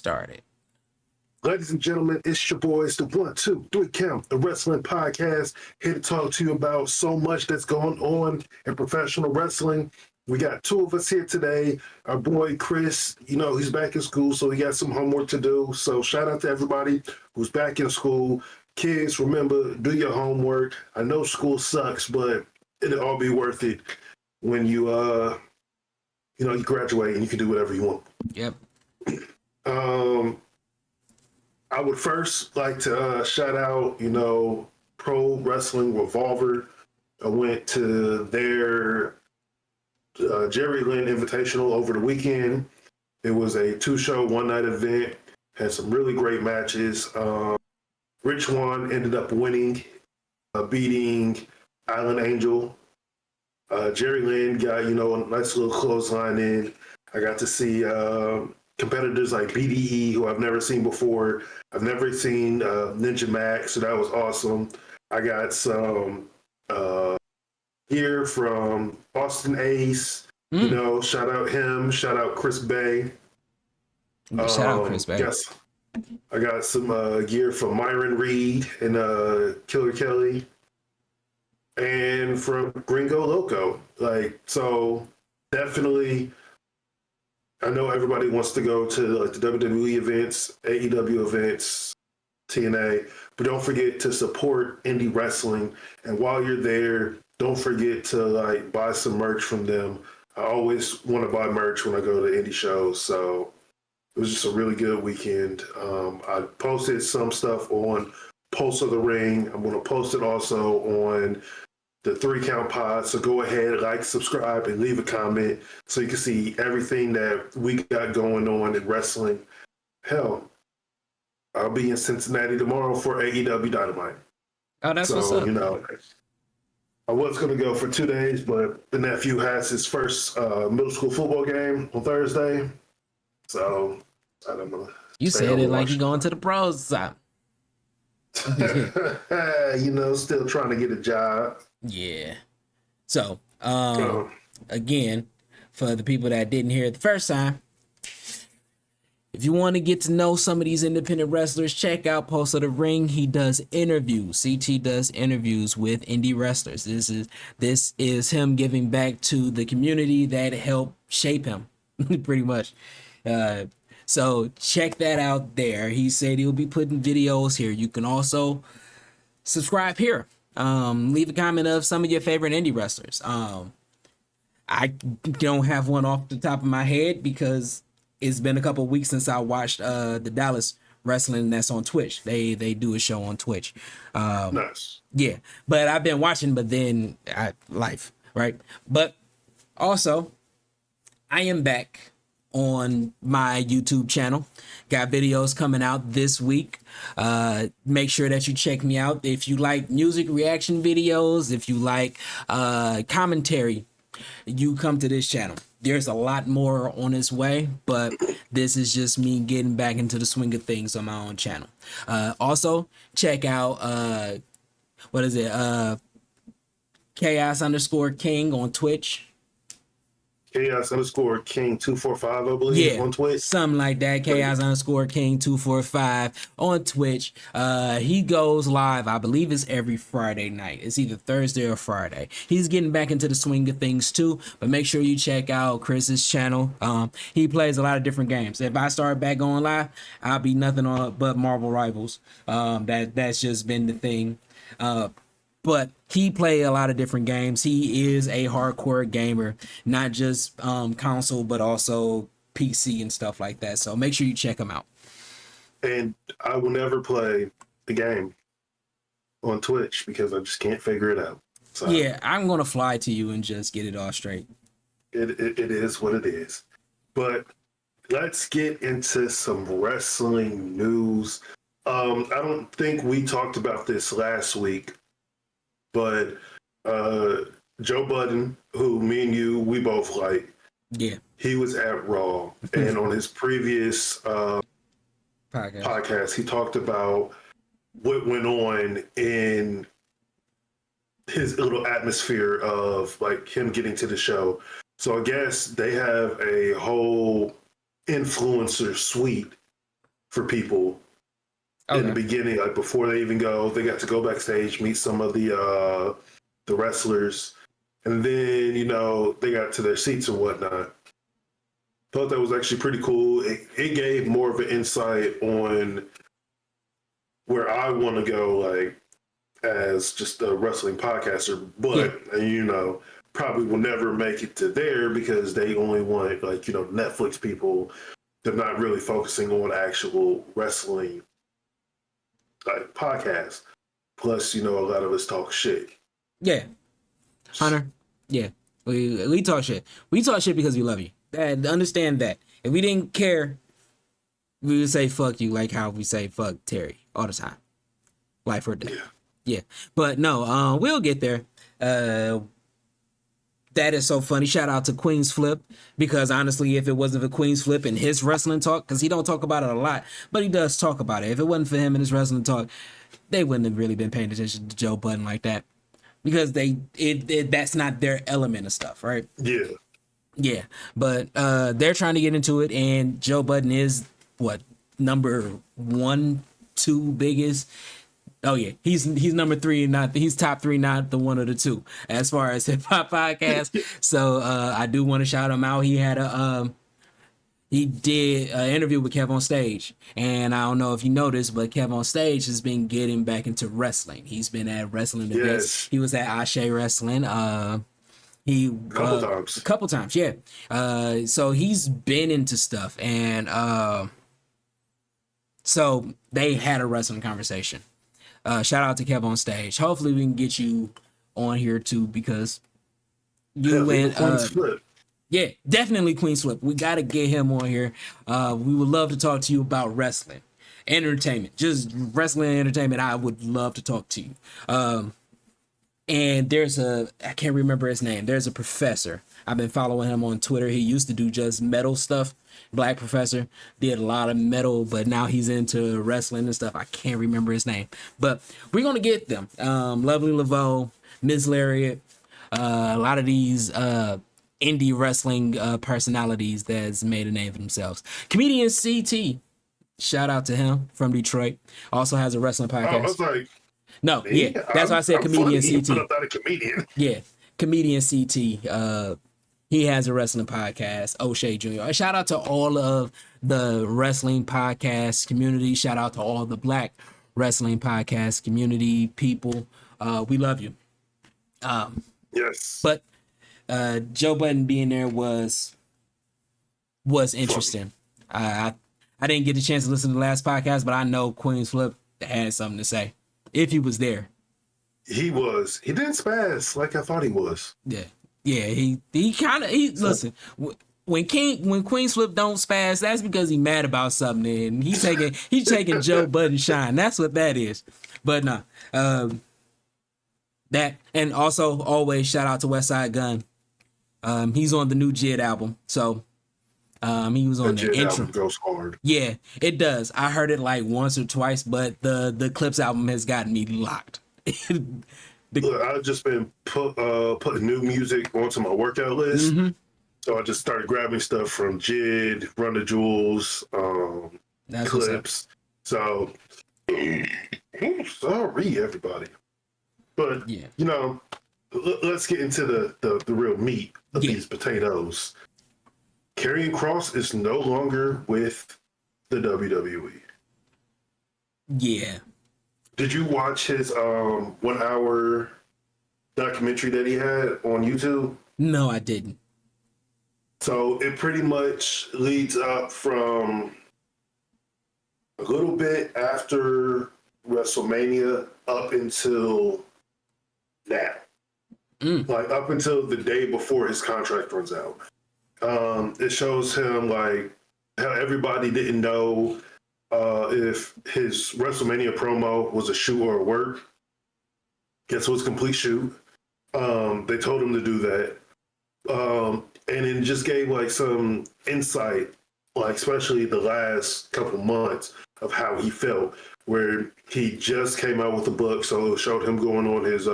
Started. Ladies and gentlemen, it's your boys, the 1, 2, 3 Count, the Wrestling Podcast, here to talk to you about so much that's going on in professional wrestling. We got two of us here today. Our boy Chris, he's back in school, so he got some homework to do. So shout out to everybody who's back in school. Kids, remember, do your homework. I know school sucks, but it'll all be worth it when you graduate and you can do whatever you want. Yep. I would first like to shout out, Pro Wrestling Revolver. I went to their Jerry Lynn Invitational over the weekend. It was a 2-show, 1-night event. Had some really great matches. Rich One ended up winning, beating Island Angel. Jerry Lynn got, a nice little clothesline in. I got to see competitors like BDE, who I've never seen before. I've never seen Ninja Max, so that was awesome. I got some gear from Austin Ace. Shout out him. Shout out Chris Bay. Shout out Chris Bay. Yes, I got some gear from Myron Reed and Killer Kelly, and from Gringo Loco. So definitely. I know everybody wants to go to the WWE events, AEW events, TNA, but don't forget to support indie wrestling. And while you're there, don't forget to buy some merch from them. I always want to buy merch when I go to indie shows. So it was just a really good weekend. I posted some stuff on Pulse of the Ring. I'm going to post it also on the 3 Count Pod. So go ahead, subscribe, and leave a comment so you can see everything that we got going on in wrestling. Hell, I'll be in Cincinnati tomorrow for AEW Dynamite. Oh, that's what's up. I was going to go for 2 days, but the nephew has his first middle school football game on Thursday. So I don't know. You said it like you're going to the pros side. Still trying to get a job. Yeah. So, again, for the people that didn't hear it the first time, if you want to get to know some of these independent wrestlers, check out Pulse of the Ring. He does interviews. CT does interviews with indie wrestlers. This is him giving back to the community that helped shape him, pretty much. So check that out there. He said he'll be putting videos here. You can also subscribe here. Leave a comment of some of your favorite indie wrestlers. I don't have one off the top of my head because it's been a couple of weeks since I watched the Dallas wrestling that's on Twitch. They do a show on Twitch. Nice. Yeah, but I've been watching, but then life, right? But also, I am back on my YouTube channel. Got videos coming out this week. Make sure that you check me out. If you like music reaction videos, if you like commentary, you come to this channel. There's a lot more on its way, but this is just me getting back into the swing of things on my own channel. Also, check out Chaos_King on Twitch. Chaos_King 245, I believe, on Twitch. Something like that. Chaos_King 245 on Twitch. He goes live, I believe it's every Friday night. It's either Thursday or Friday. He's getting back into the swing of things too, but make sure you check out Chris's channel. He plays a lot of different games. If I start back going live, I'll be nothing but Marvel Rivals. That's just been the thing. But he play a lot of different games. He is a hardcore gamer, not just console, but also PC and stuff like that. So make sure you check him out. And I will never play the game on Twitch because I just can't figure it out. So yeah, I'm going to fly to you and just get it all straight. It is what it is. But let's get into some wrestling news. I don't think we talked about this last week, but Joe Budden, who me and you, we both like, yeah, he was at Raw, and on his previous podcast, he talked about what went on in his little atmosphere of like him getting to the show. So I guess they have a whole influencer suite for people in the beginning, like before they even go. They got to go backstage, meet some of the wrestlers, and then they got to their seats and whatnot. Thought that was actually pretty cool. It gave more of an insight on where I want to go, like as just a wrestling podcaster, but probably will never make it to there because they only want Netflix people. They're not really focusing on actual wrestling like podcasts. Plus, a lot of us talk shit. Yeah, Hunter. Yeah, we talk shit. We talk shit because we love you. And understand that. If we didn't care, we would say fuck you, like how we say fuck Terry all the time, life or death. Yeah. But no, we'll get there. That is so funny. Shout out to Queen's Flip, because honestly, if it wasn't for Queen's Flip and his wrestling talk, because he don't talk about it a lot, but he does talk about it. If it wasn't for him and his wrestling talk, they wouldn't have really been paying attention to Joe Budden like that, because that's not their element of stuff, right? Yeah, but they're trying to get into it, and Joe Budden is what, number 1, 2 biggest. Oh yeah, he's number 3, he's top 3, not the 1 or the 2 as far as hip hop podcast. So I do want to shout him out. He had he did an interview with Kev on Stage, and I don't know if you noticed, but Kev on Stage has been getting back into wrestling. He's been at wrestling events. He was at Ashe Wrestling. He couple times, yeah. So he's been into stuff, and so they had a wrestling conversation. Shout out to Kev on Stage. Hopefully we can get you on here too, because you went yeah, definitely Queen's Flip. We got to get him on here. We would love to talk to you about wrestling, entertainment, just wrestling entertainment. I would love to talk to you. And I can't remember his name. There's a professor. I've been following him on Twitter. He used to do just metal stuff. Black professor, did a lot of metal, but now he's into wrestling and stuff. I can't remember his name, but we're going to get them. Lovely Laveau, Ms. Lariat, a lot of these indie wrestling personalities that's made a name for themselves. Comedian CT, shout out to him from Detroit. Also has a wrestling podcast. I was like, no, yeah, that's why I said comedian CT. I'm not a comedian. Yeah, comedian CT. He has a wrestling podcast, O'Shea Jr. Shout out to all of the wrestling podcast community. Shout out to all the Black wrestling podcast community people. We love you. Yes. But Joe Budden being there was interesting. I didn't get the chance to listen to the last podcast, but I know Queen's Flip had something to say if he was there. He was. He didn't spaz like I thought he was. Yeah. Yeah, he listen, when Queen's Flip don't spaz, that's because he mad about something, and he's taking Joe Budden shine. That's what that is. But no, that, and also always shout out to Westside Gunn. He's on the new Jid album, so he was on the intro. Album goes hard. Yeah, it does. I heard it like once or twice, but the Clips album has gotten me locked. Look, I've just been putting new music onto my workout list. Mm-hmm. So I just started grabbing stuff from Jid, Run the Jewels, Clips. So, sorry, everybody. But, yeah. Let's get into the real meat of these potatoes. Karrion Kross is no longer with the WWE. Yeah. Did you watch his 1 hour documentary that he had on YouTube? No, I didn't. So it pretty much leads up from a little bit after WrestleMania up until now. Like up until the day before his contract runs out. It shows him like how everybody didn't know if his WrestleMania promo was a shoot or a work. Guess it was a complete shoot. They told him to do that. And it just gave like some insight, like especially the last couple months of how he felt, where he just came out with a book. So it showed him going on his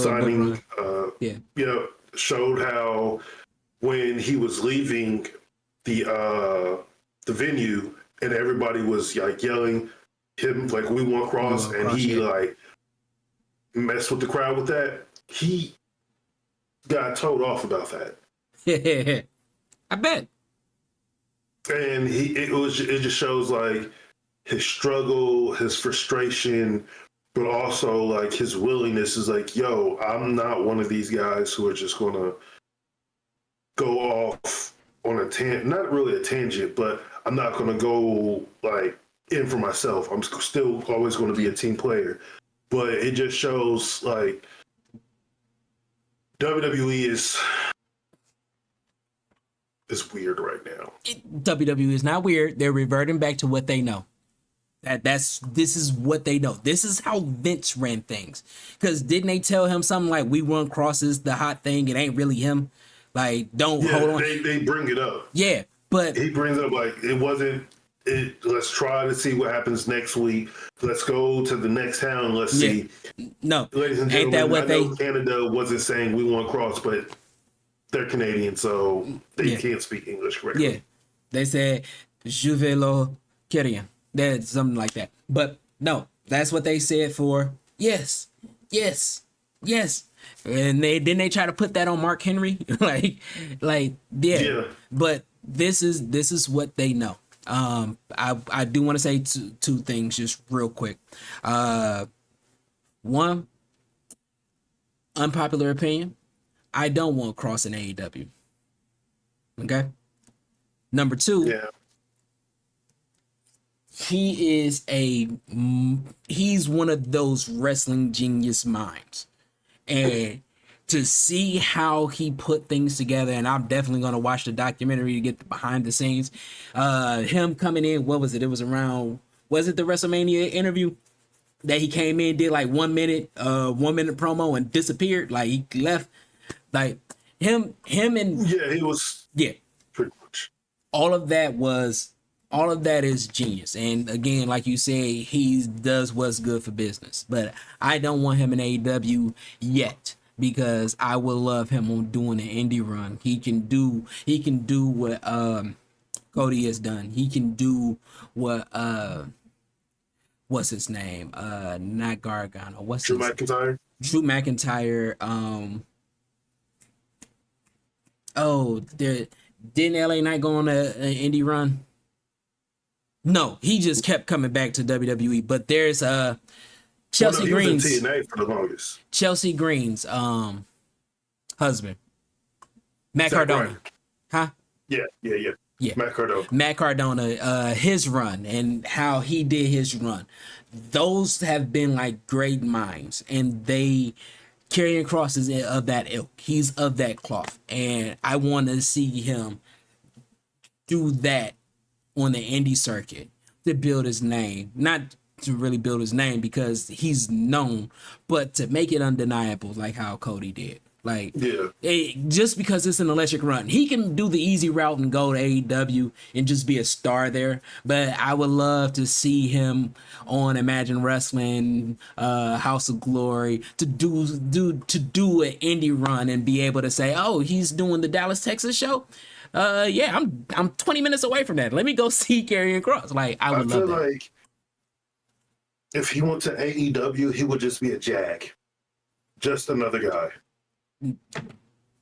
signing. Showed how when he was leaving the venue, and everybody was like yelling him like we want Kross, and he like messed with the crowd with that. He got told off about that. I bet. And it just shows like his struggle, his frustration, but also like his willingness is like, yo, I'm not one of these guys who are just gonna go off on not really a tangent, but I'm not gonna go like in for myself. I'm still always going to be a team player. But it just shows like WWE is weird right now. WWE is not weird. They're reverting back to what they know. This is what they know. This is how Vince ran things. Because didn't they tell him something like, we run Crosses the hot thing, it ain't really him? Like, hold on. They bring it up. Yeah, but he brings up like it wasn't it. Let's try to see what happens next week. Let's go to the next town. Let's see. No, ladies and ain't gentlemen, that what I know Canada wasn't saying we want Kross, but they're Canadian, so they can't speak English correctly. Yeah, they said "Je vais le Karrion." That's something like that. But no, that's what they said for yes. And they try to put that on Mark Henry, yeah. But this is what they know. I do want to say two things just real quick. One, unpopular opinion. I don't want Kross in AEW. Okay. Number two, he's one of those wrestling genius minds. And to see how he put things together, and I'm definitely going to watch the documentary to get the behind the scenes. Him coming in, what was it? It was around, was it the WrestleMania interview that he came in, did like 1 minute promo and disappeared? Like he left, like him and he was pretty much. All of that is genius. And again, like you say, he does what's good for business. But I don't want him in AEW yet, because I will love him on doing an indie run. He can do what Cody has done. He can do what what's his name? Not Gargano. What's Drew McIntyre? Drew McIntyre. Didn't LA Knight go on an indie run? No, he just kept coming back to WWE. But there's Chelsea Green's TNA for the longest. Chelsea Green's husband, Matt Cardona. Huh? Yeah. Matt Cardona, his run and how he did his run. Those have been like great minds, and Karrion Kross is of that ilk. He's of that cloth, and I want to see him do that on the indie circuit to build his name. Not to really build his name because he's known, but to make it undeniable like how Cody did. Like, just because it's an electric run, he can do the easy route and go to AEW and just be a star there. But I would love to see him on Imagine Wrestling, House of Glory, to do an indie run and be able to say, oh, he's doing the Dallas, Texas show. I'm 20 minutes away from that. Let me go see Karrion Kross. Like, I would love that. Like if he went to AEW, he would just be a jag, just another guy.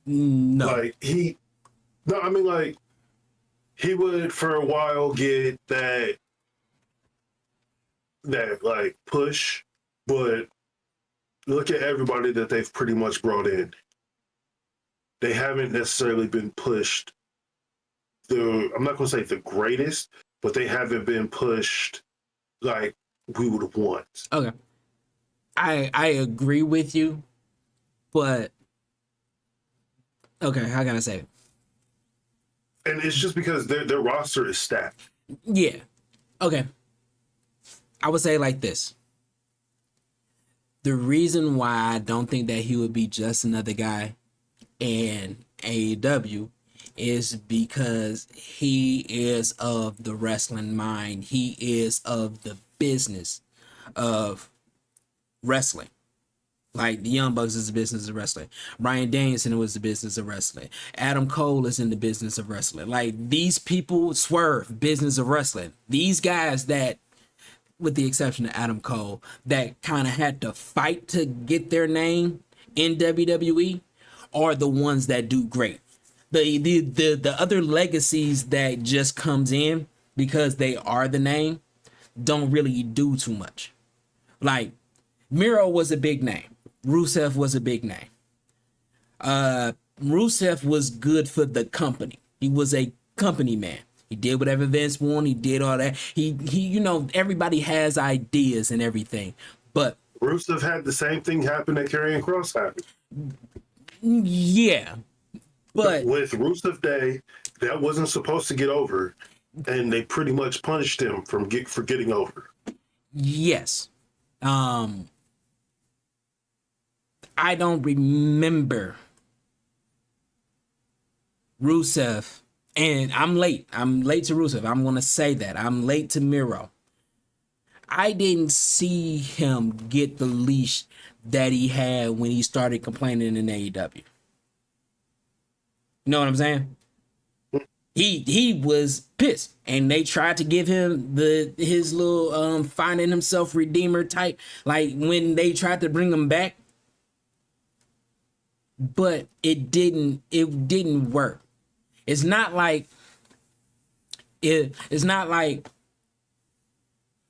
No, like he would for a while get that like push, but look at everybody that they've pretty much brought in. They haven't necessarily been pushed. I'm not going to say the greatest, but they haven't been pushed like we would want. Okay, I agree with you, but okay, how can I say it? And it's just because their roster is stacked. Yeah. Okay. I would say it like this. The reason why I don't think that he would be just another guy in AEW is because he is of the wrestling mind. He is of the business of wrestling. Like the Young Bucks is the business of wrestling. Bryan Danielson was the business of wrestling. Adam Cole is in the business of wrestling. Like these people, Swerve, business of wrestling. These guys that, with the exception of Adam Cole, that kind of had to fight to get their name in WWE, are the ones that do great. The other legacies that just comes in because they are the name don't really do too much. Like Miro was a big name. Rusev was a big name. Rusev was good for the company. He was a company man. He did whatever Vince wanted. He did all that. He you know, everybody has ideas and everything. But Rusev had the same thing happen that Karrion Kross happened. Yeah. But with Rusev Day, that wasn't supposed to get over, and they pretty much punished him for getting over. Yes. I don't remember Rusev, and I'm late. I'm late to Rusev. I'm going to say that. I'm late to Miro. I didn't see him get the leash that he had when he started complaining in AEW. You know what I'm saying? He was pissed, and they tried to give him his little finding himself redeemer type, like when they tried to bring him back, but it didn't work. It's not like it's not like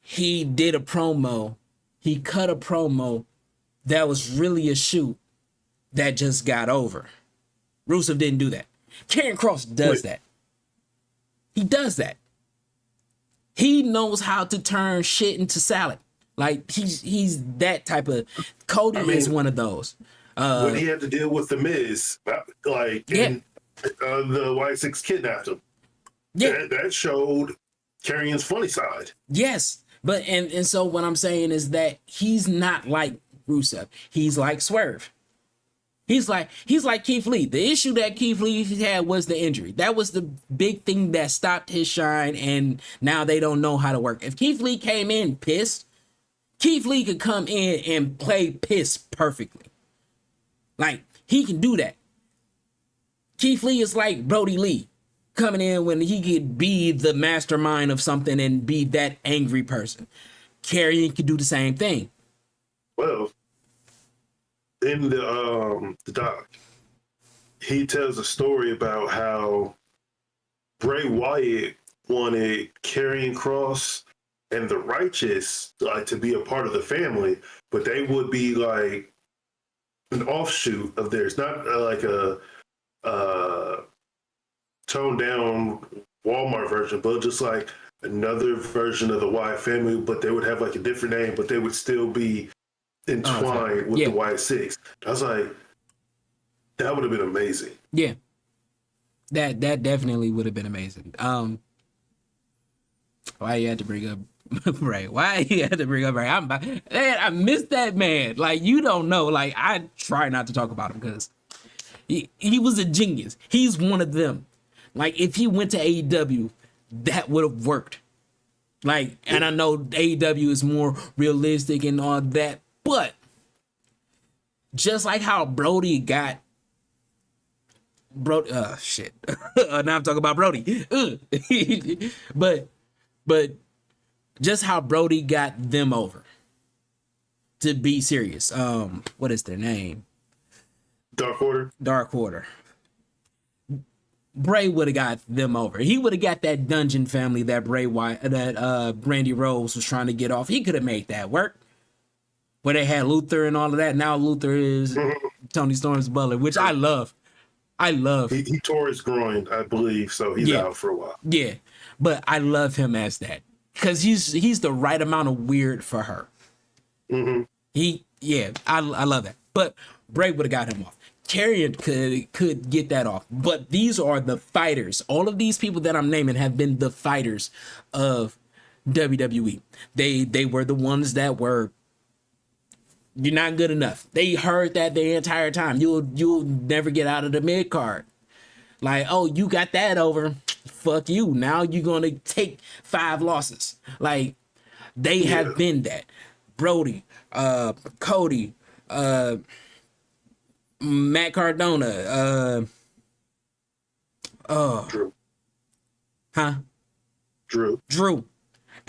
he did a promo, he cut a promo that was really a shoot that just got over. Rusev didn't do that. Karrion Kross does that. He does that. He knows how to turn shit into salad. Like he's that type of. Cody is one of those. When he had to deal with the Miz, like the Y6 kidnapped him. Yeah, that showed Karrion's funny side. Yes, but and so what I'm saying is that he's not like Rusev. He's like Swerve. He's like Keith Lee. The issue that Keith Lee had was the injury. That was the big thing that stopped his shine, and now they don't know how to work. If Keith Lee came in pissed, Keith Lee could come in and play pissed perfectly. Like, he can do that. Keith Lee is like Brody Lee, coming in when he could be the mastermind of something and be that angry person. Karrion could do the same thing. Well, in the doc, he tells a story about how Bray Wyatt wanted Karrion Kross and the Righteous to be a part of the family, but they would be like an offshoot of theirs, not like a toned down Walmart version, but just like another version of the Wyatt family, but they would have like a different name, but they would still be entwined with the Y6. I was like, that would have been amazing. Yeah. That definitely would have been amazing. Why you had to bring up Bray? Why you had to bring up Bray? I miss that man. Like, you don't know. Like, I try not to talk about him because he was a genius. He's one of them. Like, if he went to AEW, that would have worked. Like, and I know AEW is more realistic and all that, but just like how Brody got shit. Now I'm talking about Brody. but just how Brody got them over to be serious. What is their name? Dark Order. Bray would have got them over. He would have got that Dungeon family that Brandy Rose was trying to get off. He could have made that work. Where they had Luther and all of that. Now Luther is Tony Storm's butler, which I love. He tore his groin, I believe, so he's out for a while. Yeah, but I love him as that because he's the right amount of weird for her. Mm-hmm. I love that. But Bray would have got him off. Karrion could get that off. But these are the fighters. All of these people that I'm naming have been the fighters of WWE. They were the ones that were, you're not good enough. They heard that the entire time. You'll never get out of the mid card. Like, oh, you got that over. Fuck you. Now you're gonna take 5 losses. Like, they have been that. Brody, Cody, Matt Cardona, Drew. huh? Drew.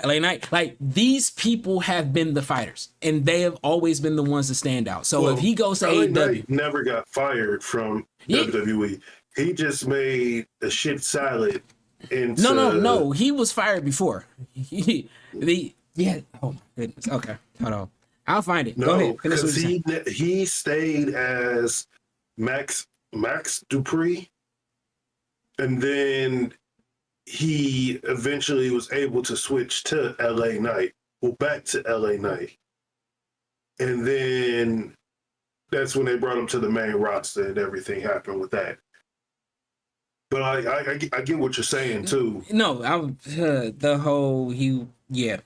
LA Knight. Like, these people have been the fighters, and they have always been the ones to stand out. So if he goes to LA AEW, Knight never got fired from yeah. WWE. He just made a shit salad into... No. He was fired before. Yeah. Oh my goodness. Okay, hold on. I'll find it. Go ahead. Finish what because you're saying. he stayed as Max Dupree, and then he eventually was able to switch to LA Knight. Well, back to LA Knight, and then that's when they brought him to the main roster, and everything happened with that. But I get what you're saying too. No, I'm the whole yeah.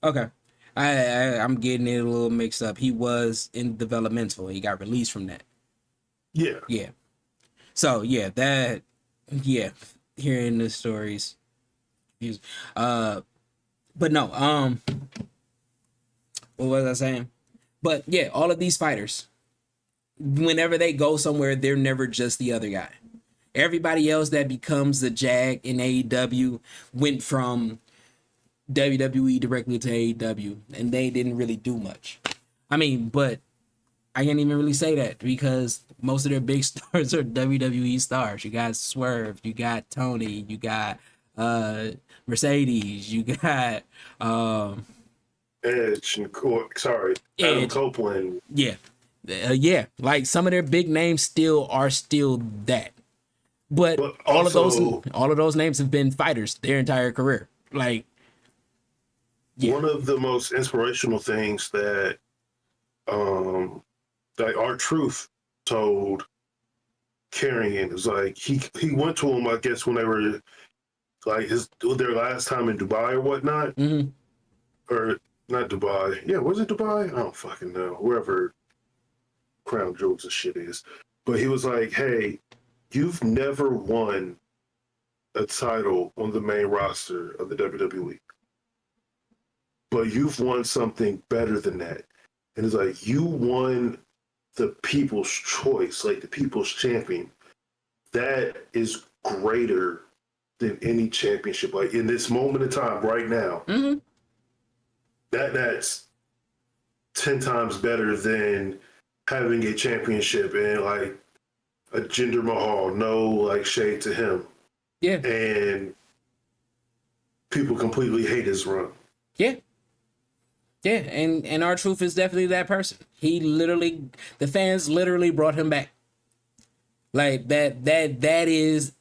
Okay. I'm getting it a little mixed up. He was in developmental. He got released from that. Yeah. Yeah. So hearing the stories. But no, what was I saying? But yeah, all of these fighters, whenever they go somewhere, they're never just the other guy. Everybody else that becomes the Jag in AEW went from WWE directly to AEW, and they didn't really do much. I mean, but I can't even really say that because most of their big stars are WWE stars. You got Swerve, you got Tony, you got Mercedes, you got Edge and Adam Copeland. Yeah. Like, some of their big names are still that. But all of those names have been fighters their entire career. Like, yeah. One of the most inspirational things that R-Truth told Karrion is like he went to him, I guess, when they were like their last time in Dubai or whatnot. Mm-hmm. Or not Dubai. Yeah, was it Dubai? I don't fucking know. Wherever Crown Jewels and shit is. But he was like, hey, you've never won a title on the main roster of the WWE. But you've won something better than that. And it's like, you won the people's choice, like the people's champion. That is greater than any championship. Like, in this moment in time right now, Mm-hmm. that's 10 times better than having a championship and like a Jinder Mahal, no like shade to him. Yeah. And people completely hate his run. Yeah. Yeah, and R-Truth is definitely that person. The fans literally brought him back. Like, that is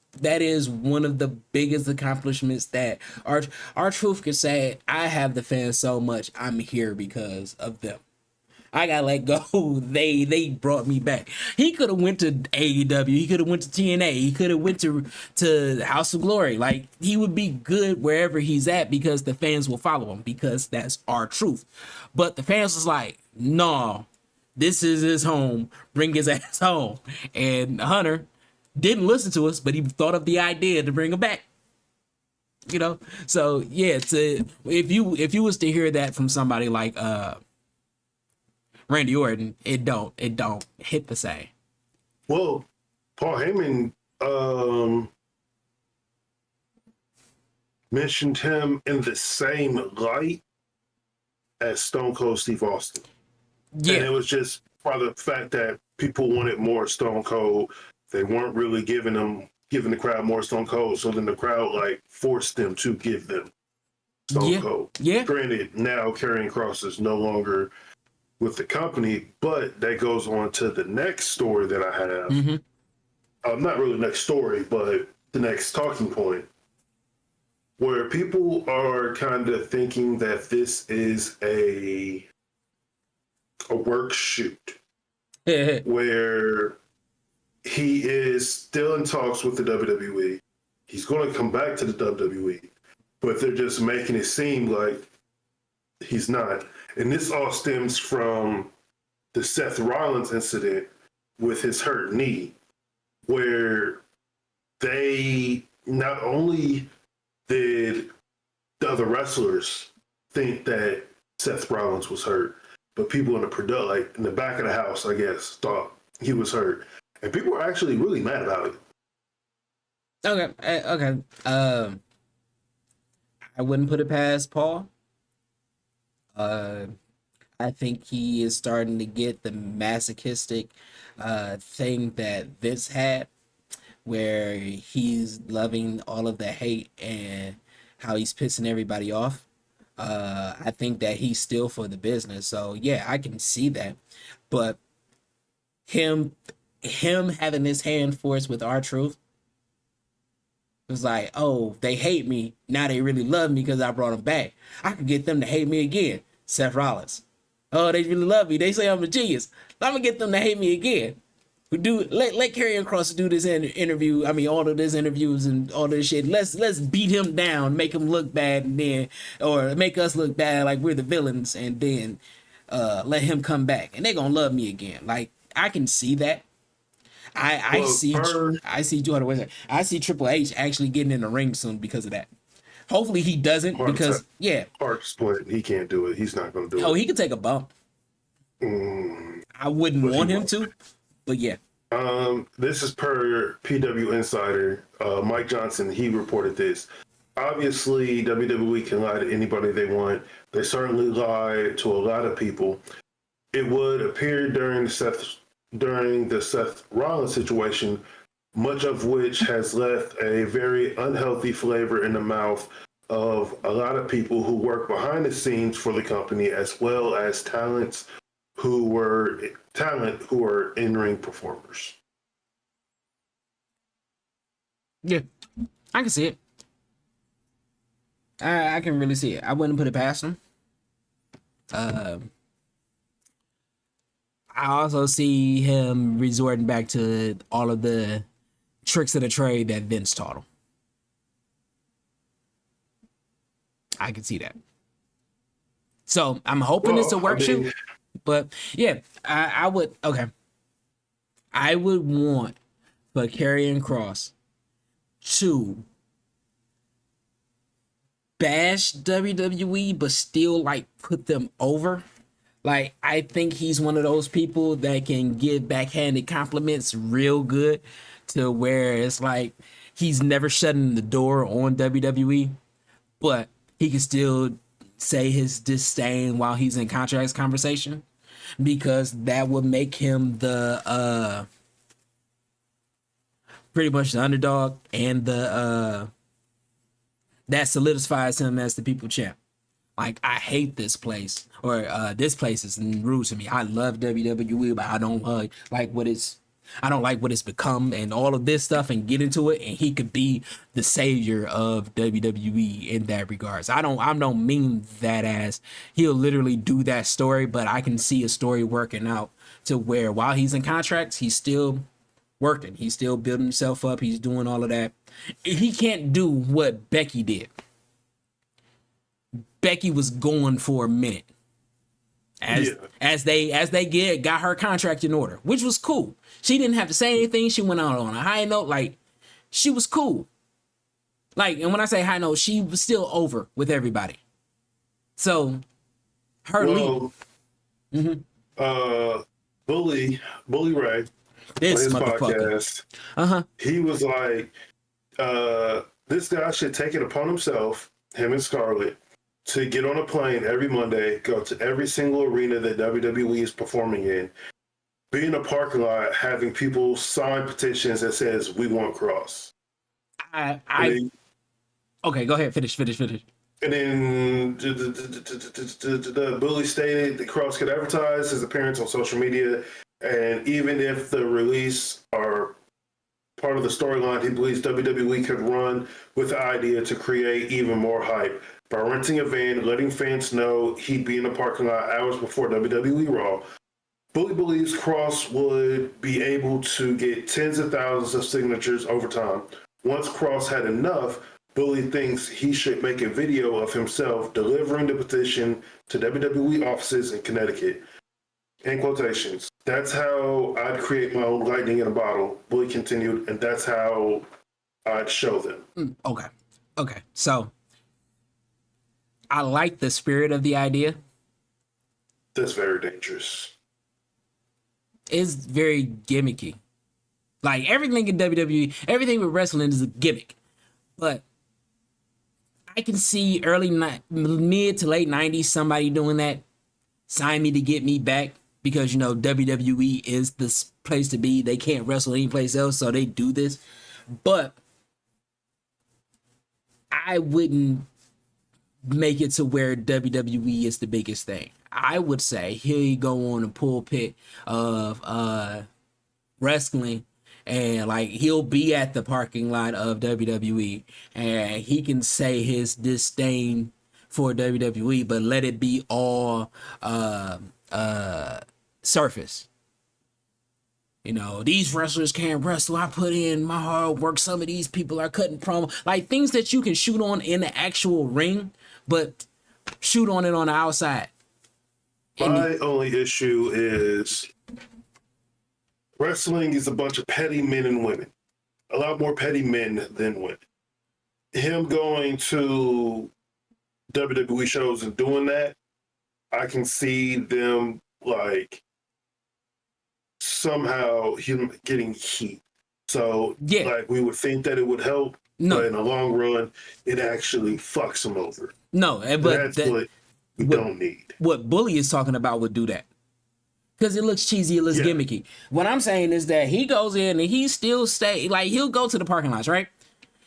one of the biggest accomplishments that R-Truth could say. I have the fans so much, I'm here because of them. I got let go. They brought me back. He could have went to AEW. He could have went to TNA. He could have went to House of Glory. Like, he would be good wherever he's at because the fans will follow him because that's R-Truth. But the fans was like, no, this is his home. Bring his ass home. And Hunter didn't listen to us, but he thought of the idea to bring him back. You know? So yeah, if you was to hear that from somebody like Randy Orton, it don't hit the same. Well, Paul Heyman mentioned him in the same light as Stone Cold Steve Austin. Yeah. And it was just by the fact that people wanted more Stone Cold. They weren't really giving the crowd more Stone Cold, so then the crowd like forced them to give them Stone Cold. Yeah. Granted, now Karrion Kross is no longer with the company, but that goes on to the next story that I have. Mm-hmm. Not really next story, but the next talking point, where people are kind of thinking that this is a work shoot, where he is still in talks with the WWE. He's going to come back to the WWE, but they're just making it seem like he's not. And this all stems from the Seth Rollins incident with his hurt knee, where they not only did the other wrestlers think that Seth Rollins was hurt, but people in the like in the back of the house, I guess, thought he was hurt, and people were actually really mad about it. Okay. I wouldn't put it past Paul. I think he is starting to get the masochistic thing that Vince had, where he's loving all of the hate and how he's pissing everybody off. I think that he's still for the business. So yeah, I can see that. But him having his hand forced with R-Truth, it was like, oh, they hate me. Now they really love me because I brought them back. I could get them to hate me again. Seth Rollins. Oh, they really love me. They say I'm a genius. I'm gonna get them to hate me again. Let Karrion Kross do this interview. I mean, all of this interviews and all this shit. Let's beat him down, make him look bad, and then, or make us look bad like we're the villains, and then let him come back, and they're gonna love me again. Like, I can see that. I see Jordan. I see Triple H actually getting in the ring soon because of that. Hopefully he doesn't, because heart split. He can't do it. He's not going to do it. Oh, he could take a bump. I wouldn't want him to, but yeah. This is per PW Insider. Mike Johnson, he reported this. Obviously, WWE can lie to anybody they want. They certainly lie to a lot of people. It would appear during the Seth Rollins situation, much of which has left a very unhealthy flavor in the mouth of a lot of people who work behind the scenes for the company, as well as talent who are in-ring performers. Yeah, I can see it. I can really see it. I wouldn't put it past him. I also see him resorting back to all of the tricks of the trade that Vince taught him. I can see that. So I'm hoping it's a work shoot. But yeah, I would. Okay. I would want for Karrion Kross to bash WWE, but still like put them over. Like, I think he's one of those people that can give backhanded compliments real good, to where it's like he's never shutting the door on WWE, but he can still say his disdain while he's in contracts conversation, because that would make him the pretty much the underdog, and the that solidifies him as the people champ. Like, I hate this place, or this place is rude to me. I love WWE, but I don't like what it's become and all of this stuff, and get into it. And he could be the savior of WWE in that regards. I don't mean that as he'll literally do that story, but I can see a story working out to where while he's in contracts, he's still working. He's still building himself up. He's doing all of that. He can't do what Becky did. Becky was going for a minute as they got her contract in order, which was cool. She didn't have to say anything. She went out on a high note. Like, she was cool. Like, and when I say high note, she was still over with everybody. So her lead. Bully Ray, this on his motherfucker. podcast, he was like, this guy should take it upon himself, him and Scarlett, to get on a plane every Monday, go to every single arena that WWE is performing in, be in a parking lot having people sign petitions that says, "We want Kross." Okay, go ahead, finish. And then the Bully stated that Kross could advertise his appearance on social media, and even if the release are part of the storyline, he believes WWE could run with the idea to create even more hype by renting a van, letting fans know he'd be in the parking lot hours before WWE Raw. Bully believes Kross would be able to get tens of thousands of signatures over time. Once Kross had enough, Bully thinks he should make a video of himself delivering the petition to WWE offices in Connecticut. In quotations, "That's how I'd create my own lightning in a bottle," Bully continued, "and that's how I'd show them." Okay. So I like the spirit of the idea. That's very dangerous. It's very gimmicky. Like everything in WWE, everything with wrestling is a gimmick. But I can see mid to late 90s, somebody doing that. Sign me to get me back because, you know, WWE is the place to be. They can't wrestle anyplace else, so they do this. But I wouldn't make it to where WWE is the biggest thing. I would say he'll go on the pulpit of wrestling, and like he'll be at the parking lot of WWE and he can say his disdain for WWE, but let it be all surface. You know, these wrestlers can't wrestle. I put in my hard work. Some of these people are cutting promo. Like things that you can shoot on in the actual ring, but shoot on it on the outside. My only issue is wrestling is a bunch of petty men and women. A lot more petty men than women. Him going to WWE shows and doing that, I can see them like somehow him getting heat. So yeah, like we would think that it would help, but in the long run, it actually fucks him over. No, but that's what we don't need. What Bully is talking about would do that. Because it looks cheesy, it looks gimmicky. What I'm saying is that he goes in and he still stay, like he'll go to the parking lots, right?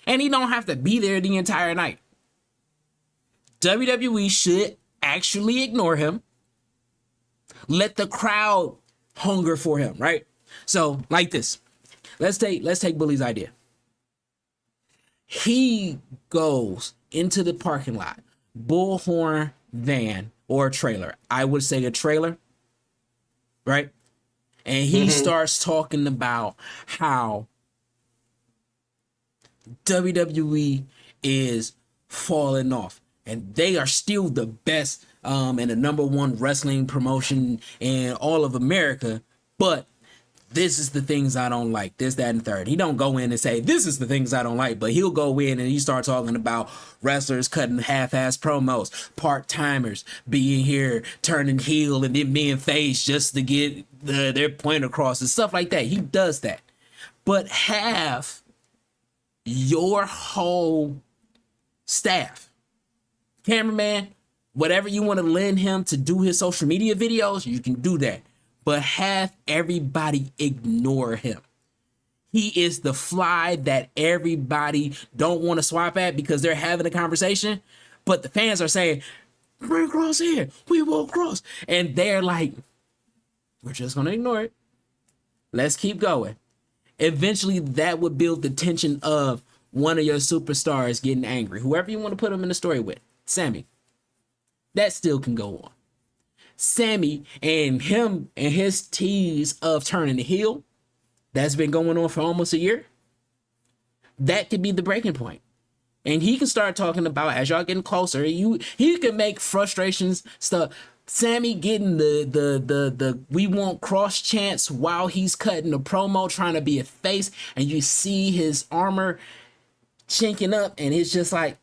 And he don't have to be there the entire night. WWE should actually ignore him. Let the crowd hunger for him, right? So, like this. Let's take Bully's idea. He goes into the parking lot, bullhorn van or a trailer. I would say a trailer, right? And he starts talking about how WWE is falling off and they are still the best and the number one wrestling promotion in all of America, but this is the things I don't like, this, that, and third. He don't go in and say, this is the things I don't like, but he'll go in and he start talking about wrestlers cutting half-ass promos, part-timers being here, turning heel and then being face just to get their point across and stuff like that. He does that. But have your whole staff, cameraman, whatever you want to lend him to do his social media videos, you can do that. But have everybody ignore him. He is the fly that everybody don't want to swap at because they're having a conversation, but the fans are saying, bring Kross here, we want Kross. And they're like, we're just going to ignore it. Let's keep going. Eventually, that would build the tension of one of your superstars getting angry. Whoever you want to put them in the story with, Sammy. That still can go on. Sammy and him and his tease of turning the heel, that's been going on for almost a year. That could be the breaking point. And he can start talking about, as y'all getting closer, he can make frustrations stuff. Sammy getting the we want Kross chants while he's cutting the promo, trying to be a face, and you see his armor chinking up, and it's just like,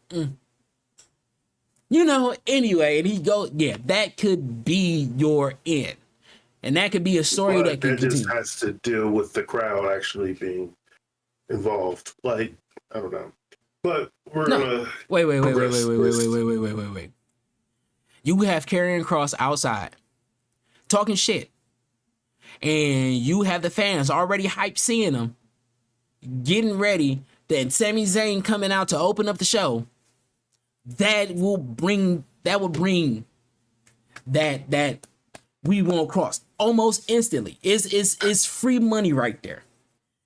you know, anyway, and he goes, yeah, that could be your end. And that could be a story that could continue. Just has to deal with the crowd actually being involved. Like, I don't know. But we're gonna wait. You have Karrion Kross outside talking shit. And you have the fans already hyped seeing him, getting ready. Then Sami Zayn coming out to open up the show. That will bring that we want Kross almost instantly. It's free money right there.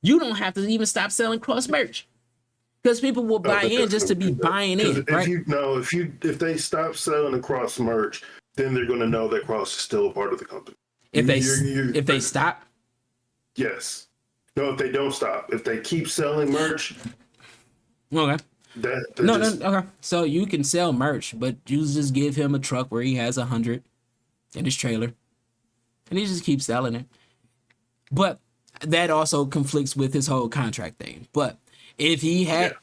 You don't have to even stop selling Kross merch because people will buy in just to be buying in. Right? If they stop selling the Kross merch, then they're going to know that Kross is still a part of the company. If they stop, yes. No, if they don't stop, if they keep selling merch, okay. Okay. So you can sell merch, but you just give him a truck where he has 100 in his trailer, and he just keeps selling it. But that also conflicts with his whole contract thing. But if he had,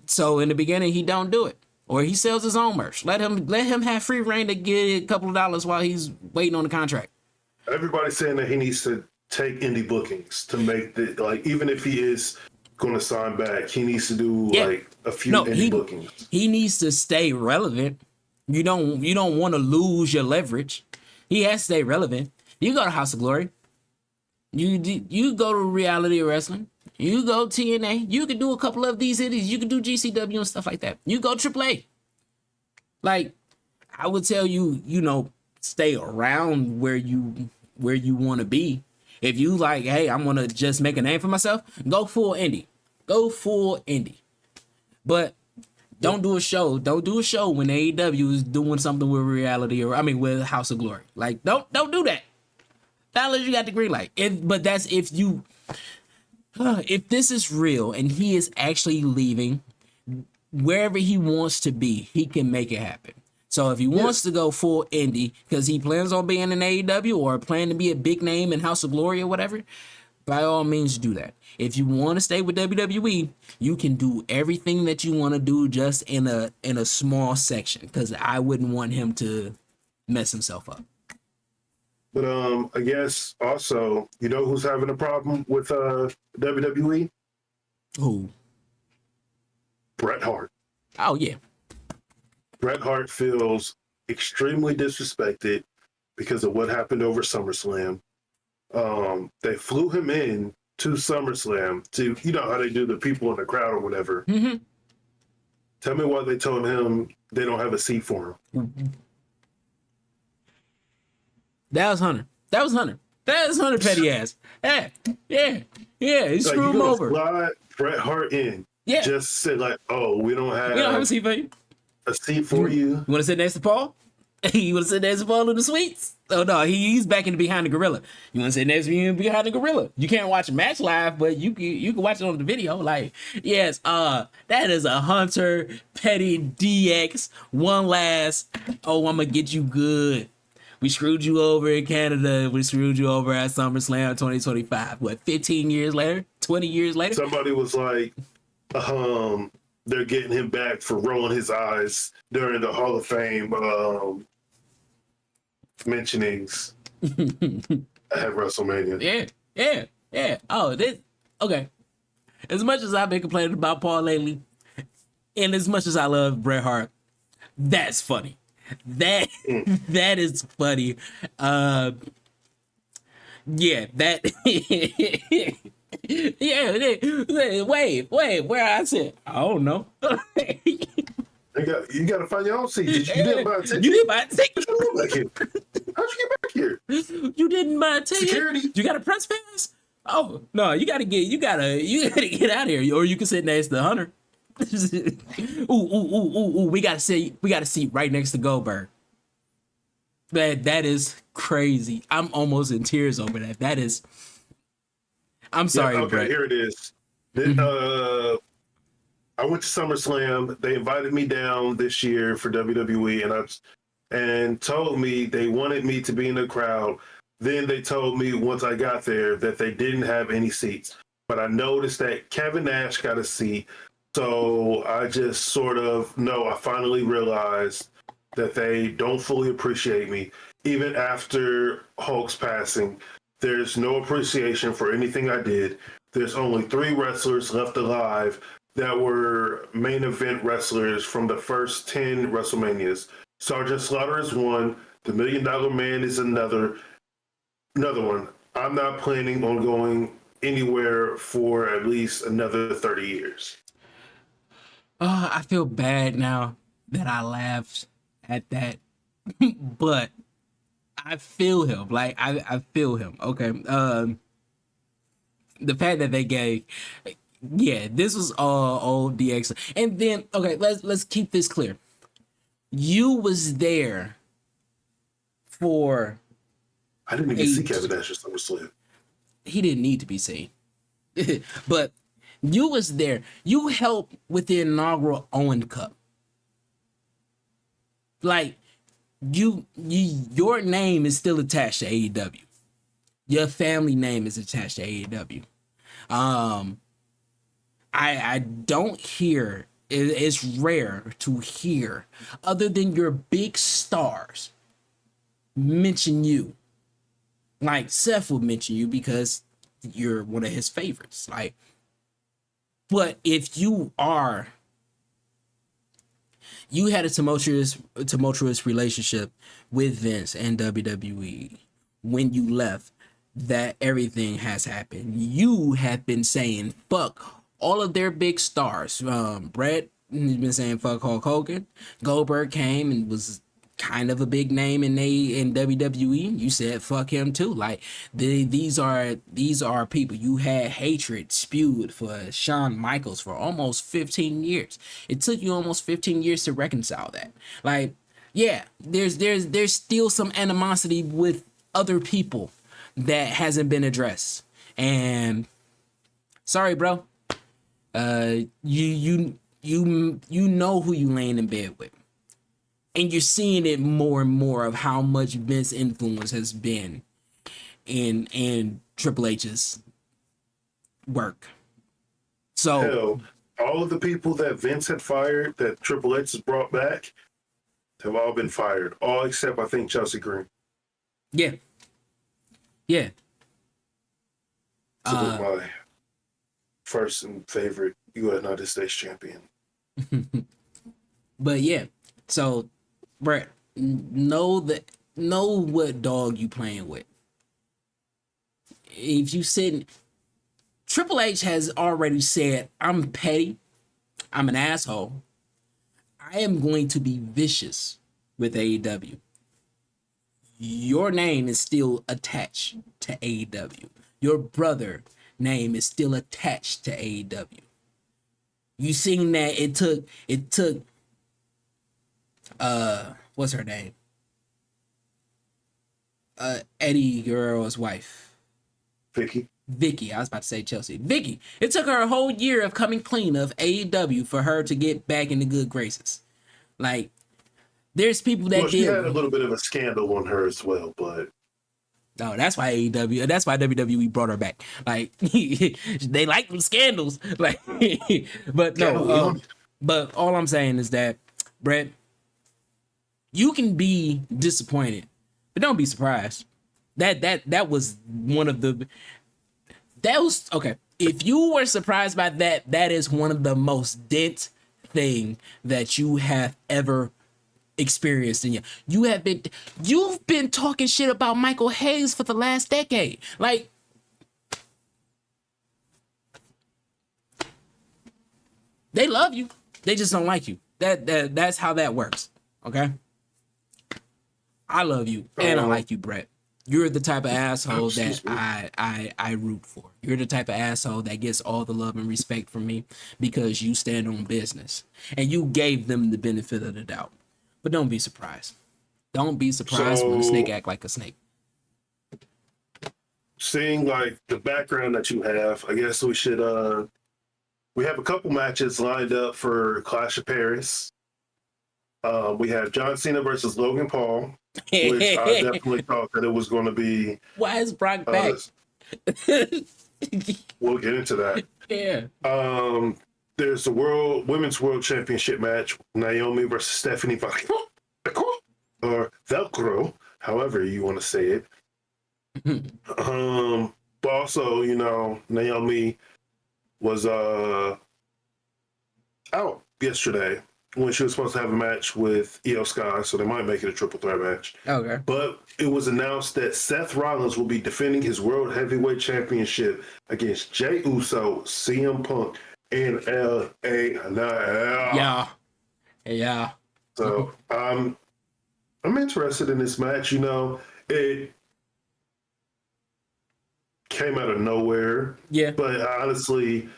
so in the beginning he don't do it. or he sells his own merch. Let him have free reign to get a couple of dollars while he's waiting on the contract. Everybody's saying that he needs to take indie bookings to make the, like, even if he is going to sign back, he needs to do like a few indie bookings. He needs to stay relevant. You don't want to lose your leverage. He has to stay relevant. You go to House of Glory. You go to Reality Wrestling. You go TNA. You can do a couple of these indies. You can do GCW and stuff like that. You go AAA. Like, I would tell you, stay around where you want to be. If you like, hey, I'm gonna just make a name for myself, go full indie. Go full indie. But don't do a show. Don't do a show when AEW is doing something with Reality, or with House of Glory. Like, don't do that. Not unless you got the green light. But that's if this is real and he is actually leaving wherever he wants to be, he can make it happen. So if he wants to go full indie because he plans on being in AEW or plan to be a big name in House of Glory or whatever, by all means do that. If you want to stay with WWE, you can do everything that you want to do just in a small section, because I wouldn't want him to mess himself up. But I guess also, who's having a problem with WWE? Who? Bret Hart. Oh yeah. Bret Hart feels extremely disrespected because of what happened over SummerSlam. They flew him in to SummerSlam to, how they do the people in the crowd or whatever. Mm-hmm. Tell me why they told him they don't have a seat for him. Mm-hmm. That was Hunter. That was Hunter petty ass. Yeah. He screwed him over. Slide Bret Hart in. Yeah. Just said like, oh, we don't have a seat for you. A seat for you. You want to sit next to Paul? You want to sit next to Paul in the suites? Oh no, he's back in behind the gorilla. You want to sit next to him behind the gorilla? You can't watch a match live, but you can watch it on the video. Like, yes, that is a Hunter petty DX. One last, I'm gonna get you good. We screwed you over in Canada. We screwed you over at SummerSlam 2025. What, 15 years later? 20 years later? Somebody was like, they're getting him back for rolling his eyes during the Hall of Fame mentionings at WrestleMania. Yeah. Oh, okay. As much as I've been complaining about Paul lately, and as much as I love Bret Hart, that's funny. That is funny. Wait, where I said, I don't know. You got to find your own seat. You didn't buy a ticket. You didn't buy a ticket. How'd you get back here? You didn't buy a ticket. Security. You got a press pass? Oh no, you gotta get out of here, or you can sit next to Hunter. ooh, we got a seat right next to Goldberg. That is crazy. I'm almost in tears over that. That is. I'm sorry. Yeah, okay, Brett. Here it is. I went to SummerSlam. They invited me down this year for WWE, and told me they wanted me to be in the crowd. Then they told me once I got there that they didn't have any seats. But I noticed that Kevin Nash got a seat. So I just I finally realized that they don't fully appreciate me. Even after Hulk's passing, there's no appreciation for anything I did. There's only 3 wrestlers left alive that were main event wrestlers from the first 10 WrestleManias. Sergeant Slaughter is one. The $1 Million Man is another one. I'm not planning on going anywhere for at least another 30 years. I feel bad now that I laughed at that, but I feel him. Like I feel him. Okay. The fact that they gave, this was all old DX. And then, okay, let's keep this clear. You was there for. I didn't even see Kevin Nash at SummerSlam. He didn't need to be seen, but you was there. You helped with the inaugural Owen Cup. Like your name is still attached to AEW. Your family name is attached to AEW. I don't hear it's rare to hear, other than your big stars, mention you. Like Seth will mention you because you're one of his favorites. Like, but if you had a tumultuous relationship with Vince and WWE when you left, that everything has happened. You have been saying fuck all of their big stars. Brett has been saying fuck Hulk Hogan. Goldberg came and was kind of a big name in WWE. You said fuck him too. Like these are people you had hatred spewed for. Shawn Michaels for almost 15 years. It took you almost 15 years to reconcile that. Like, yeah, there's still some animosity with other people that hasn't been addressed. And sorry, bro. You know who you laying in bed with. And you're seeing it more and more of how much Vince influence has been in Triple H's work. So hell, all of the people that Vince had fired that Triple H has brought back have all been fired. All except I think Chelsea Green. Yeah. Yeah. So my first and favorite United States champion. But yeah. So Brett, know what dog you playing with. If you said Triple H has already said, I'm petty, I'm an asshole, I am going to be vicious with AEW. Your name is still attached to AEW. Your brother name is still attached to AEW. You seen that it took what's her name? Eddie Guerrero's wife. Vicky. I was about to say Chelsea. Vicky. It took her a whole year of coming clean of AEW for her to get back in the good graces. Like, there's people that she had a little bit of a scandal on her as well, but no, that's why WWE brought her back. Like, they like them scandals. Like, but no. But all I'm saying is that, Brett, you can be disappointed, but don't be surprised. That was one of the. That was okay. If you were surprised by that, that is one of the most dense thing that you have ever experienced in you've been talking shit about Michael Hayes for the last decade. Like, they love you, they just don't like you. That's how that works. Okay, I love you and I like you, Brett. You're the type of asshole that I root for. You're the type of asshole that gets all the love and respect from me because you stand on business and you gave them the benefit of the doubt. But don't be surprised. Don't be surprised when a snake act like a snake. Seeing like the background that you have, I guess we should we have a couple matches lined up for Clash of Paris. We have John Cena versus Logan Paul, which I definitely thought that it was going to be. Why is Brock back? We'll get into that. Yeah. There's the Women's World Championship match, Naomi versus Stephanie or Velcro, however you want to say it. But also, Naomi was out yesterday when she was supposed to have a match with Io Sky, so they might make it a triple threat match. Okay. But it was announced that Seth Rollins will be defending his World Heavyweight Championship against Jey Uso, CM Punk, and LA Knight. Yeah. So I'm interested in this match. It came out of nowhere. Yeah. But honestly,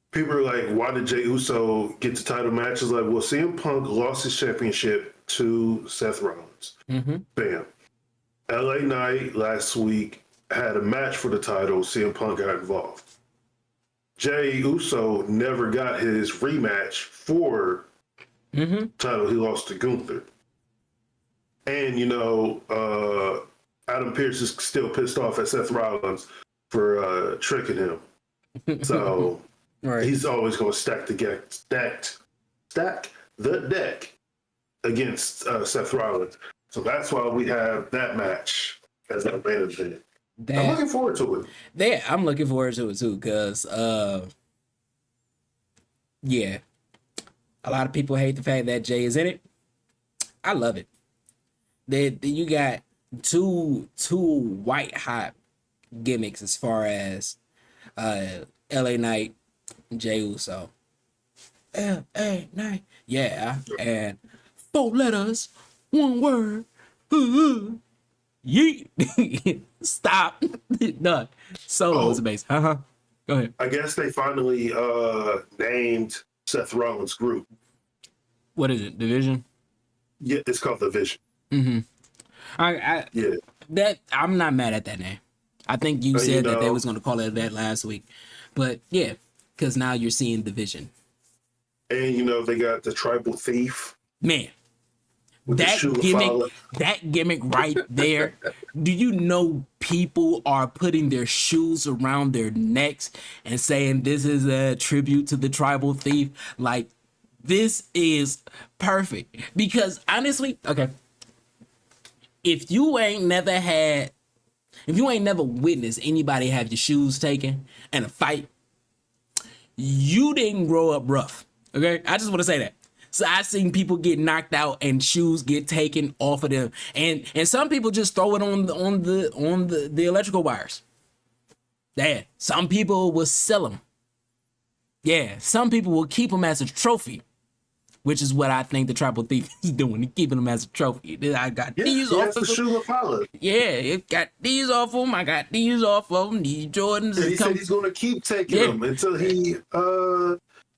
people are like, why did Jey Uso get the title match? It's like, well, CM Punk lost his championship to Seth Rollins. Mm-hmm. Bam. LA Knight last week had a match for the title. CM Punk got involved. Jey Uso never got his rematch for title. He lost to Gunther. And, Adam Pearce is still pissed off at Seth Rollins for tricking him. So... Right. He's always going to stack stack the deck against Seth Rollins. So that's why we have that match as our main event. I'm looking forward to it. Yeah, I'm looking forward to it too, because yeah, a lot of people hate the fact that Jay is in it. I love it. You got two white hot gimmicks as far as LA Knight, Jay Uso. LA Knight. Yeah, and 4 letters, 1 word. Yeet. Stop. No. Solo was amazing. Go ahead. I guess they finally named Seth Rollins' group. What is it? Division? Yeah, it's called The Vision. Mm-hmm. Yeah. That I'm not mad at that name. I think you said that they was going to call it that last week, but yeah, because now you're seeing Division. And they got the Tribal Thief. Man, that gimmick right there. Do you know people are putting their shoes around their necks and saying this is a tribute to the Tribal Thief? Like, this is perfect. Because honestly, okay, if you ain't never witnessed anybody have your shoes taken in a fight, you didn't grow up rough. Okay, I just want to say that. So I've seen people get knocked out and shoes get taken off of them, and some people just throw it on the electrical wires. Yeah, some people will sell them. Yeah, some people will keep them as a trophy, which is what I think the Tribal Thief is doing. He's keeping them as a trophy. I got these off of them. Yeah, it got these off of them. I got these off of them. These Jordans. And he said he's going to keep taking them until he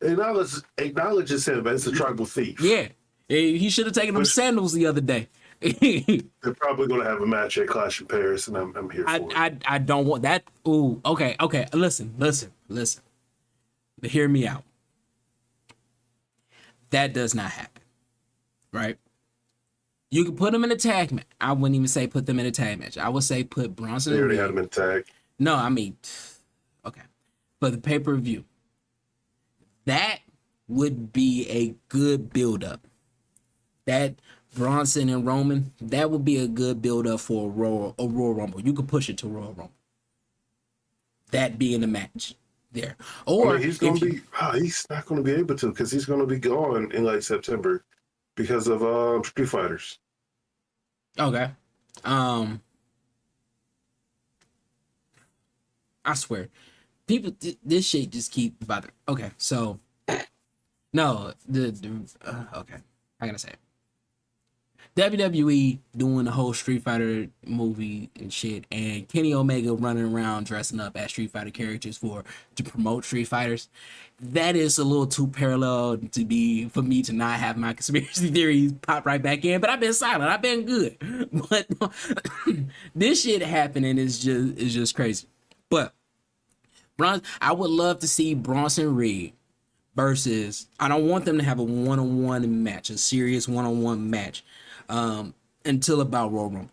acknowledges him as the Tribal Thief. Yeah, he should have taken them sandals the other day. They're probably going to have a match at Clash in Paris, and I'm here for it. I don't want that. Ooh, okay. Listen. Hear me out. That does not happen, right? You can put them in a tag match. I wouldn't even say put them in a tag match. I would say put Bronson. They already had them in tag. No, I mean, okay, for the pay-per-view, that would be a good build-up. That Bronson and Roman, that would be a good build-up for a Royal Rumble. You could push it to Royal Rumble. That being the match there. Or he's going to be. He's not going to be able to, because he's going to be gone in like September because of Street Fighters. Okay. I swear, people, this shit just keep bothering. Okay, so no, okay, I gotta say it. WWE doing the whole Street Fighter movie and shit, and Kenny Omega running around dressing up as Street Fighter characters to promote Street Fighters. That is a little too parallel for me to not have my conspiracy theories pop right back in. But I've been silent. I've been good. But this shit happening is just crazy. But I would love to see Bronson Reed versus. I don't want them to have a one-on-one match, a serious one-on-one match. Until about Royal Rumble,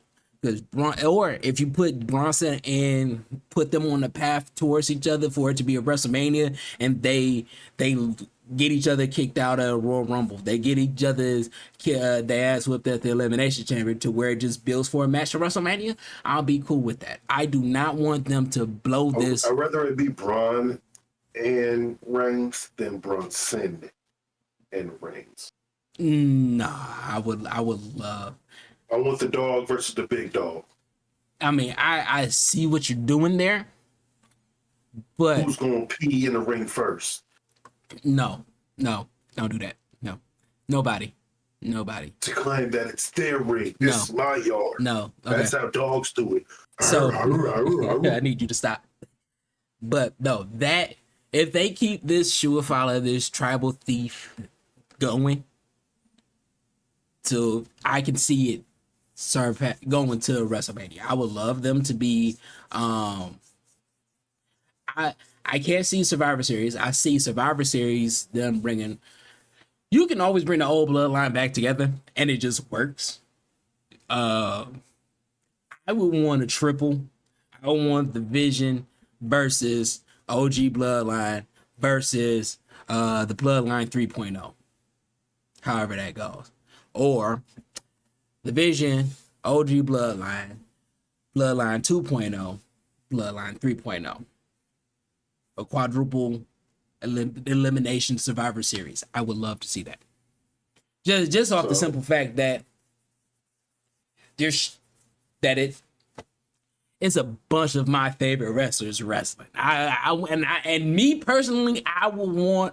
or if you put Bronson and put them on the path towards each other for it to be a WrestleMania, and they get each other kicked out of Royal Rumble, they get each other's their ass whipped at the Elimination Chamber to where it just builds for a match at WrestleMania, I'll be cool with that. I do not want them to blow this. I'd rather it be Braun and Reigns than Bronson and Reigns. Nah, I would love. I want the dog versus the big dog. I mean, I see what you're doing there, but who's gonna pee in the ring first? No, don't do that. No, nobody. To claim that it's their ring. This is my yard. No, okay. That's how dogs do it. So I need you to stop. But no, that if they keep this Shuafala, this Tribal Thief going. So I can see it going to WrestleMania. I would love them to be. I can't see Survivor Series. I see Survivor Series them bringing. You can always bring the old bloodline back together, and it just works. I would want a triple. I want the Vision versus OG Bloodline versus the Bloodline 3.0. however that goes. Or Division, OG Bloodline, Bloodline 2.0, Bloodline 3.0. A quadruple elimination Survivor Series. I would love to see that. Just off the simple fact that it's a bunch of my favorite wrestlers wrestling. And me personally, I would want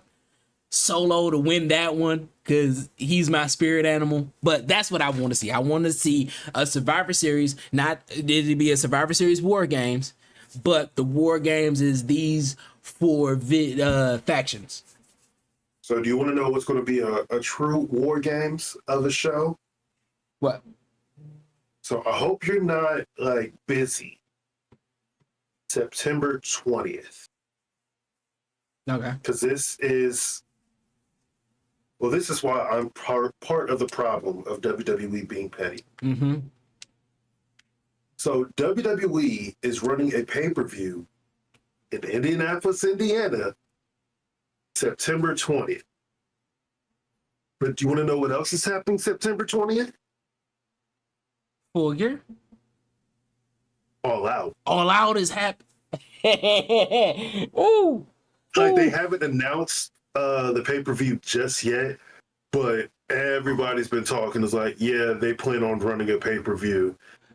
Solo to win that one because he's my spirit animal. But that's what I want to see. I want to see a Survivor Series. Not did it be a Survivor Series War Games, but the War Games is these four factions. So do you want to know what's going to be a true War Games of a show? What? So I hope you're not like busy. September 20th. Okay. Because this is why I'm part of the problem of WWE being petty. Mm-hmm. So WWE is running a pay-per-view in Indianapolis, Indiana, September 20th. But do you want to know what else is happening September 20th? Full Gear? All Out. All Out is happening. Ooh. Like, they haven't announced the pay-per-view just yet, but everybody's been talking. It's like, yeah, they plan on running a pay-per-view.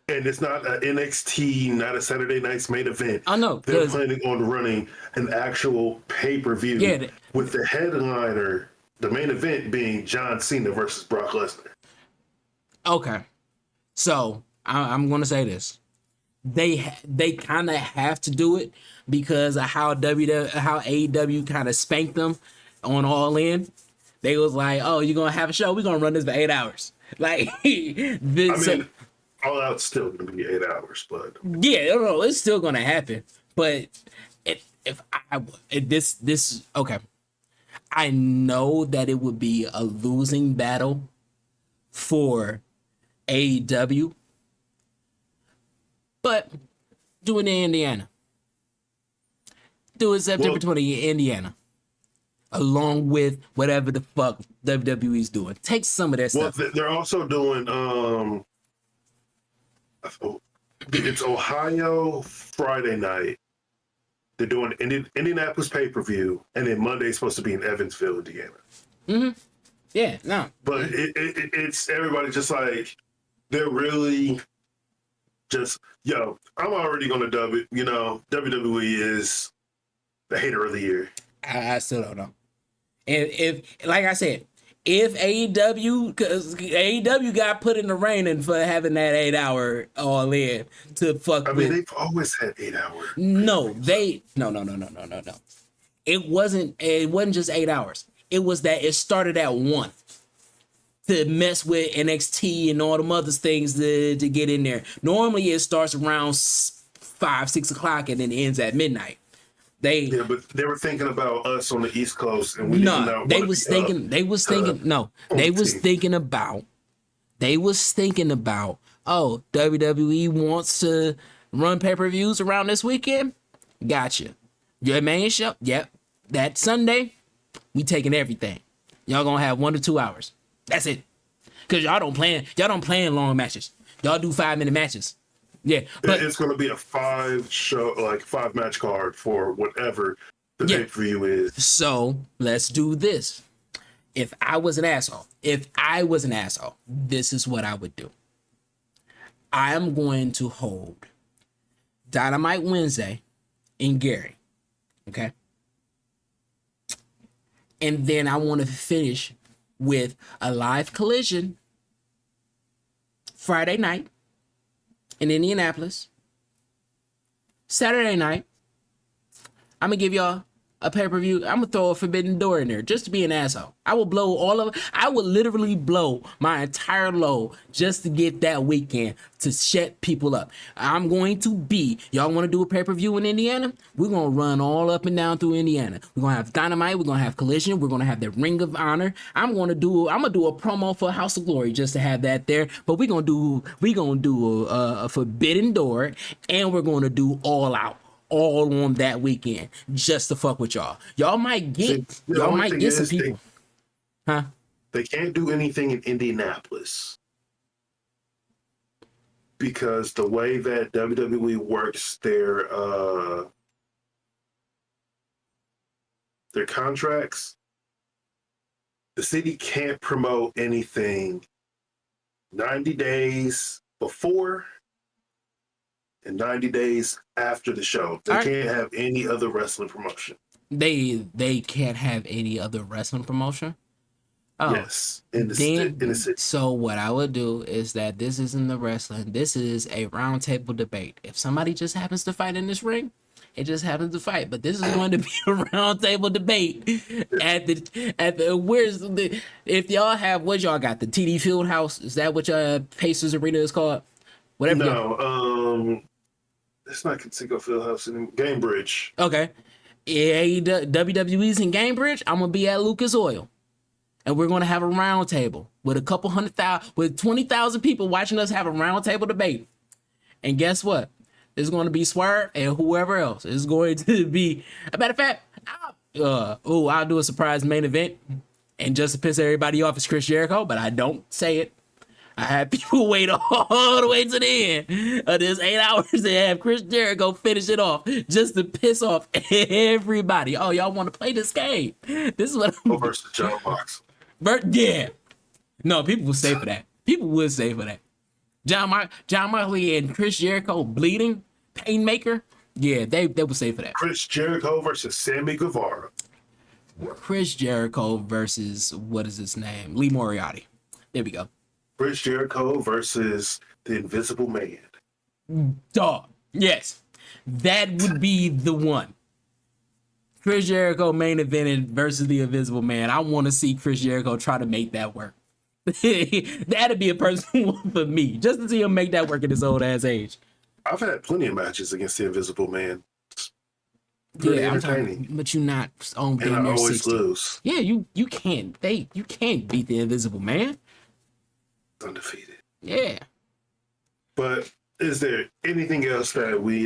And it's not an NXT, not a Saturday Night's main event. I know. They're planning on running an actual pay-per-view with the headliner, the main event being John Cena versus Brock Lesnar. Okay. So, I'm going to say this. They kind of have to do it because of how AEW kind of spanked them on All In. They was like, oh, you're going to have a show? We're going to run this for 8 hours. Like, All Out's still going to be 8 hours, but yeah, no, it's still going to happen. But okay, I know that it would be a losing battle for AEW, but do it in Indiana. Do it September 20th in Indiana. Along with whatever the fuck WWE's doing. Take some of that stuff. Well, they're also doing it's Ohio Friday night. They're doing Indianapolis pay-per-view, and then Monday's supposed to be in Evansville, Indiana. Mm-hmm. Yeah, no. But it's everybody just like, they're really just, yo, I'm already going to dub it. You know, WWE is the hater of the year. I still don't know. And if, like I said, if AEW, because AEW got put in the raining for having that 8 hour All In to fuck with. They've always had 8 hours. No. It wasn't just 8 hours. It was that it started at 1 to mess with NXT and all the other things to get in there. Normally it starts around 5, 6 o'clock and then ends at midnight. But they were thinking about us on the East Coast, and we didn't know. They was thinking about, oh, WWE wants to run pay-per-views around this weekend. Gotcha. Your main show, yep. That Sunday, we taking everything. Y'all gonna have 1 to 2 hours. That's it. Cause y'all don't plan long matches. Y'all do 5-minute matches. Yeah, but it's going to be a 5-match card for whatever the pay-per-view is. So let's do this. If I was an asshole, this is what I would do. I am going to hold Dynamite Wednesday in Gary. Okay. And then I want to finish with a live Collision Friday night in Indianapolis. Saturday night, I'm gonna give y'all a pay-per-view. I'm gonna throw a Forbidden Door in there just to be an asshole. I would literally blow my entire load just to get that weekend to shut people up. Y'all want to do a pay-per-view in Indiana? We're gonna run all up and down through Indiana. We're gonna have Dynamite, we're gonna have Collision, we're gonna have the Ring of Honor. I'm gonna do a promo for House of Glory just to have that there. But we're gonna do a Forbidden Door, and we're gonna do All Out. All on that weekend just to fuck with y'all. Y'all might get some people. Huh? They can't do anything in Indianapolis because the way that WWE works their contracts, the city can't promote anything 90 days before and 90 days after the show. They can't have any other wrestling promotion. They can't have any other wrestling promotion? Oh, yes. In the city. So what I would do is that this isn't the wrestling. This is a roundtable debate. If somebody just happens to fight in this ring, it just happens to fight. But this is going to be a roundtable debate at the where's the, if y'all have, what y'all got, the TD Fieldhouse? Is that what Pacers Arena is called? Whatever. No, it's not Conseco Fieldhouse in Gamebridge. Okay. WWE's in Gamebridge. I'm gonna be at Lucas Oil. And we're going to have a round table with a couple 100,000, with 20,000 people watching us have a round table debate. And guess what? It's going to be Swerve and whoever else is going to be. A matter of fact, I'll do a surprise main event. And just to piss everybody off, it's Chris Jericho, but I don't say it. I had people wait all the way to the end of this 8 hours to have Chris Jericho finish it off just to piss off everybody. Oh, y'all want to play this game? This is what I'm versus John Mox. Yeah. No, people will stay for that. People would stay for that. John Moxley and Chris Jericho bleeding, Painmaker. Yeah, they would stay for that. Chris Jericho versus Sammy Guevara. Chris Jericho versus, what is his name? Lee Moriarty. There we go. Chris Jericho versus the Invisible Man. Dog. Yes. That would be the one. Chris Jericho main evented versus the Invisible Man. I want to see Chris Jericho try to make that work. That'd be a personal one for me, just to see him make that work at his old ass age. I've had plenty of matches against the Invisible Man. Pretty entertaining. But you're not on and I always 60. Lose. Yeah, you can't. You can't beat the Invisible Man. Undefeated. Yeah. But is there anything else that we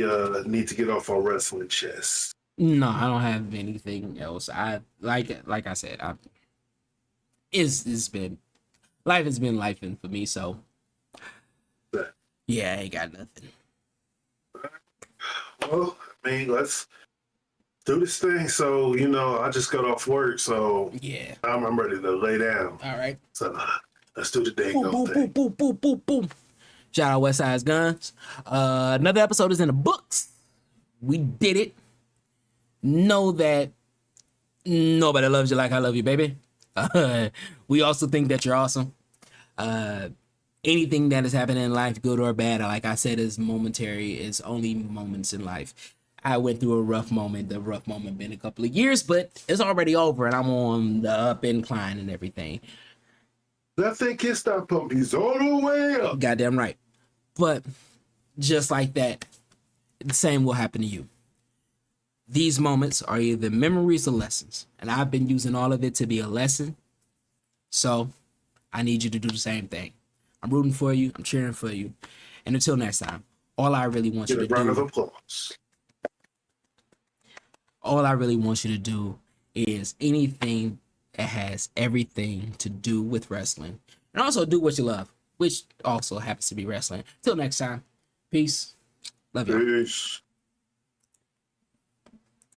need to get off our wrestling chest? No, I don't have anything else. I like I said, it's been life has been lifing for me, so yeah, I ain't got nothing. Well, I mean, let's do this thing. So, I just got off work, so yeah, I'm ready to lay down. All right. So let's do the day go boom, thing. Boom, boom, boom, boom, boom. Shout out West Side's Guns. Another episode is in the books. We did it. Know that nobody loves you like I love you, baby. We also think that you're awesome. Anything that is happening in life, good or bad, like I said, is momentary. It's only moments in life. I went through a rough moment. The rough moment been a couple of years, but it's already over, and I'm on the up incline and everything. That thing can't stop pumping. He's all the way up. Goddamn right. But just like that, the same will happen to you. These moments are either memories or lessons. And I've been using all of it to be a lesson. So I need you to do the same thing. I'm rooting for you. I'm cheering for you. And until next time, all I really want you to do. Round of applause. All I really want you to do is anything that has everything to do with wrestling. And also do what you love, which also happens to be wrestling. Till next time. Peace. Love you. Peace.